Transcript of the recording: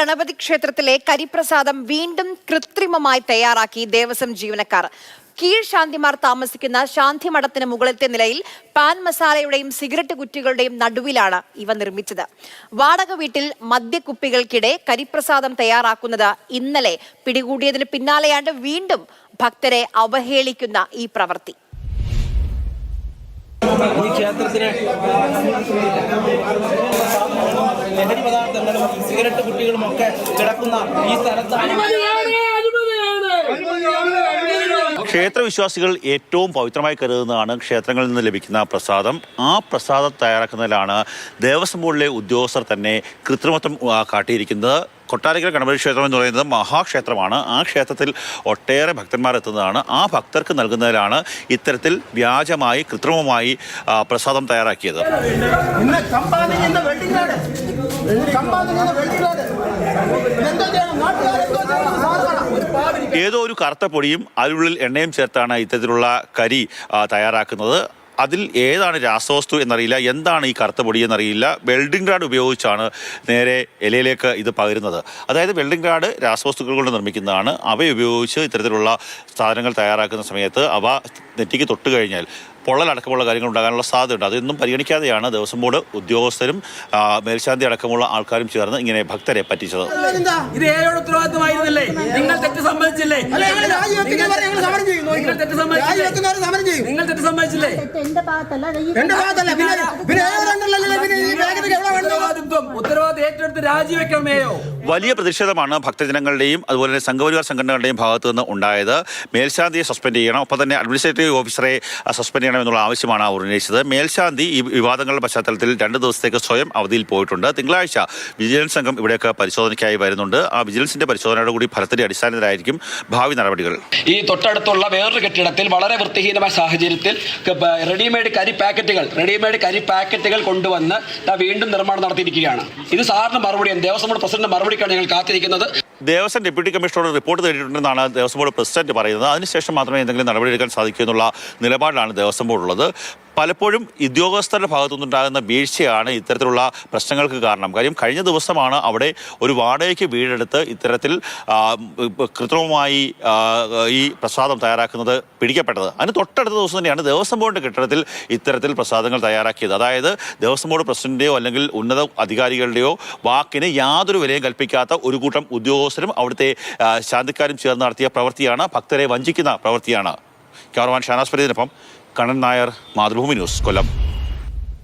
ഗണപതി ക്ഷേത്രത്തിലെ കരിപ്രസാദം വീണ്ടും കൃത്രിമമായി തയ്യാറാക്കി ദേവസ്വം ജീവനക്കാർ. കീഴ് ശാന്തിമാർ താമസിക്കുന്ന ശാന്തിമഠത്തിന് മുകളിലത്തെ നിലയിൽ പാൻ മസാലയുടെയും സിഗരറ്റ് കുറ്റികളുടെയും നടുവിലാണ് ഇവ നിർമ്മിച്ചത്. വാടക വീട്ടിൽ മദ്യക്കുപ്പികൾക്കിടെ കരിപ്രസാദം തയ്യാറാക്കുന്നത് ഇന്നലെ പിടികൂടിയതിന് പിന്നാലെയാണ് വീണ്ടും ഭക്തരെ അവഹേളിക്കുന്ന ഈ പ്രവൃത്തി. ഈ ക്ഷേത്രത്തിന് ലഹരി പദാർത്ഥങ്ങളും സിഗരറ്റ് കുട്ടികളും ഒക്കെ കിടക്കുന്ന ഈ സ്ഥലത്താണ് ക്ഷേത്രവിശ്വാസികൾ ഏറ്റവും പവിത്രമായി കരുതുന്നതാണ് ക്ഷേത്രങ്ങളിൽ നിന്ന് ലഭിക്കുന്ന പ്രസാദം. ആ പ്രസാദം തയ്യാറാക്കുന്നതിലാണ് ദേവസ്വം ബോർഡിലെ ഉദ്യോഗസ്ഥർ തന്നെ കൃത്രിമത്വം കാട്ടിയിരിക്കുന്നത്. കൊട്ടാരക്കര ഗണപതി ക്ഷേത്രം എന്ന് പറയുന്നത് മഹാക്ഷേത്രമാണ്. ആ ക്ഷേത്രത്തിൽ ഒട്ടേറെ ഭക്തന്മാർ എത്തുന്നതാണ്. ആ ഭക്തർക്ക് നൽകുന്നതിലാണ് ഇത്തരത്തിൽ വ്യാജമായി കൃത്രിമമായി പ്രസാദം തയ്യാറാക്കിയത്. ഏതോ ഒരു കറുത്ത പൊടിയും അതിനുള്ളിൽ എണ്ണയും ചേർത്താണ് ഇത്തരത്തിലുള്ള കരി തയ്യാറാക്കുന്നത്. അതിൽ ഏതാണ് രാസവസ്തു എന്നറിയില്ല, എന്താണ് ഈ കറുത്ത പൊടി എന്നറിയില്ല. വെൽഡിംഗ് റാഡ് ഉപയോഗിച്ചാണ് നേരെ ഇലയിലേക്ക് ഇത് പകരുന്നത്. അതായത് വെൽഡിംഗ് റാഡ് രാസവസ്തുക്കൾ കൊണ്ട് നിർമ്മിക്കുന്നതാണ്. അവയുപയോഗിച്ച് ഇത്തരത്തിലുള്ള സാധനങ്ങൾ തയ്യാറാക്കുന്ന സമയത്ത് അവ നെറ്റിക്ക് തൊട്ട് കഴിഞ്ഞാൽ പൊള്ളലടക്കമുള്ള കാര്യങ്ങൾ ഉണ്ടാകാനുള്ള സാധ്യതയുണ്ട്. അതൊന്നും പരിഗണിക്കാതെയാണ് ദേവസ്വം ബോർഡ് ഉദ്യോഗസ്ഥരും മേൽശാന്തി അടക്കമുള്ള ആൾക്കാരും ചേർന്ന് ഇങ്ങനെ ഭക്തരെ പറ്റിച്ചത്. ഇത് ഏഴോട് ഉത്തരവാദിത്തമായിരുന്നില്ലേ? നിങ്ങൾ തെറ്റ് സമ്മതിച്ചില്ലേ? നിങ്ങൾ തെറ്റ് സമ്മതിച്ചില്ലേ? ഉത്തരവാദിത്വം ഏറ്റെടുത്ത് രാജിവെക്കണമേയോ? വലിയ പ്രതിഷേധമാണ് ഭക്തജനങ്ങളുടെയും അതുപോലെ തന്നെ സംഘപരിവാർ സംഘടനകളുടെയും ഭാഗത്തു നിന്ന് ഉണ്ടായത്. മേൽശാന്തിയെ സസ്പെൻഡ് ചെയ്യണം, ഒപ്പം തന്നെ അഡ്മിനിസ്ട്രേറ്റീവ് ഓഫീസറെ സസ്പെൻഡ് ചെയ്യണമെന്നുള്ള ആവശ്യമാണ് അവർ ഉന്നയിച്ചത്. മേൽശാന്തി ഈ വിവാദങ്ങളുടെ പശ്ചാത്തലത്തിൽ 2 ദിവസത്തേക്ക് സ്വയം അവധിയിൽ പോയിട്ടുണ്ട്. തിങ്കളാഴ്ച വിജിലൻസ് സംഘം ഇവിടെയൊക്കെ പരിശോധനയ്ക്കായി വരുന്നുണ്ട്. ആ വിജിലൻസിന്റെ പരിശോധനയുടെ കൂടി ഫലത്തിന്റെ അടിസ്ഥാനത്തിലായിരിക്കും ഭാവി നടപടികൾ. ഈ തൊട്ടടുത്തുള്ള വേറൊരു കെട്ടിടത്തിൽ വളരെ വൃത്തിഹീനമായ സാഹചര്യത്തിൽ റെഡിമെയ്ഡ് കരി പാക്കറ്റുകൾ കൊണ്ടുവന്ന് വീണ്ടും നിർമ്മാണം നടത്തിയിരിക്കുകയാണ്. ഇത് സാറിന് മറുപടിയാണ്, ദേവസ്വം ബോർഡ് പ്രസിഡന്റ് മറുപടിക്കാണ് ഞങ്ങൾ കാത്തിരിക്കുന്നത്. ദേവസ്വം ഡെപ്യൂട്ടി കമ്മീഷണറോട് റിപ്പോർട്ട് തേടിയിട്ടുണ്ടെന്നാണ് ദേവസ്വം ബോർഡ് പ്രസിഡന്റ് പറയുന്നത്. അതിനുശേഷം മാത്രമേ എന്തെങ്കിലും നടപടിയെടുക്കാൻ സാധിക്കൂ എന്നുള്ള നിലപാടാണ് ദേവസ്വം ബോർഡ് ഉള്ളത്. പലപ്പോഴും ഉദ്യോഗസ്ഥരുടെ ഭാഗത്തുനിന്നുണ്ടാകുന്ന വീഴ്ചയാണ് ഇത്തരത്തിലുള്ള പ്രശ്നങ്ങൾക്ക് കാരണം. കാര്യം കഴിഞ്ഞ ദിവസമാണ് അവിടെ ഒരു വാടകയ്ക്ക് വീടെടുത്ത് ഇത്തരത്തിൽ കൃത്രിമമായി ഈ പ്രസാദം തയ്യാറാക്കുന്നത് പിടിക്കപ്പെട്ടത്. അതിന് തൊട്ടടുത്ത ദിവസം തന്നെയാണ് ദേവസ്വം ബോർഡിൻ്റെ കെട്ടിടത്തിൽ ഇത്തരത്തിൽ പ്രസാദങ്ങൾ തയ്യാറാക്കിയത്. അതായത് ദേവസ്വം ബോർഡ് പ്രസിഡന്റിൻ്റെയോ അല്ലെങ്കിൽ ഉന്നത അധികാരികളുടെയോ വാക്കിന് യാതൊരു വിലയും കൽപ്പിക്കാത്ത ഒരു കൂട്ടം ഉദ്യോഗസ്ഥരും അവിടുത്തെ ശാന്തിക്കാരും ചേർന്ന് നടത്തിയ പ്രവൃത്തിയാണ്, ഭക്തരെ വഞ്ചിക്കുന്ന പ്രവൃത്തിയാണ്. ക്യാമറമാൻ ഷാനാസ് ഫരീദിനൊപ്പം കണ്ണൻ നായർ, മാതൃഭൂമി ന്യൂസ്, കൊല്ലം.